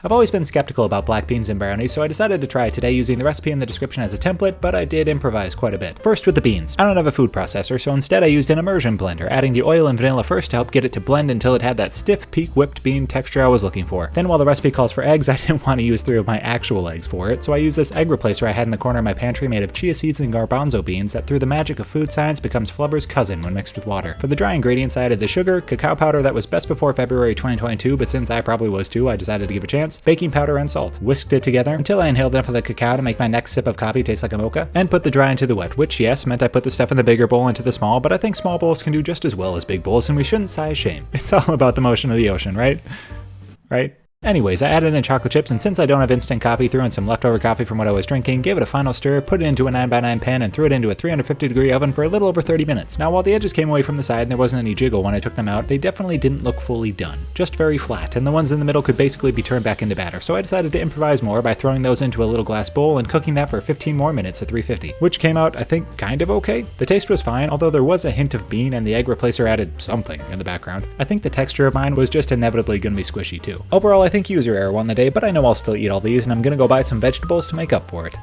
I've always been skeptical about black beans and brownies, so I decided to try it today using the recipe in the description as a template, but I did improvise quite a bit. First with the beans. I don't have a food processor, so instead I used an immersion blender, adding the oil and vanilla first to help get it to blend until it had that stiff, peak whipped bean texture I was looking for. Then while the recipe calls for eggs, I didn't want to use 3 of my actual eggs for it, so I used this egg replacer I had in the corner of my pantry made of chia seeds and garbanzo beans that through the magic of food science becomes flubber's cousin when mixed with water. For the dry ingredients I added the sugar, cacao powder that was best before February 2022, but since I probably was too, I decided to give it a chance, baking powder and salt. Whisked it together until I inhaled enough of the cacao to make my next sip of coffee taste like a mocha, and put the dry into the wet, which yes, meant I put the stuff in the bigger bowl into the small, but I think small bowls can do just as well as big bowls, and we shouldn't sigh shame. It's all about the motion of the ocean, right? Right? Anyways, I added in chocolate chips, and since I don't have instant coffee, threw in some leftover coffee from what I was drinking, gave it a final stir, put it into a 9x9 pan, and threw it into a 350-degree oven for a little over 30 minutes. Now, while the edges came away from the side and there wasn't any jiggle when I took them out, they definitely didn't look fully done. Just very flat, and the ones in the middle could basically be turned back into batter, so I decided to improvise more by throwing those into a little glass bowl and cooking that for 15 more minutes at 350, which came out, I think, kind of okay. The taste was fine, although there was a hint of bean and the egg replacer added something in the background. I think the texture of mine was just inevitably going to be squishy too. Overall, I think user error won the day, but I know I'll still eat all these, and I'm gonna go buy some vegetables to make up for it.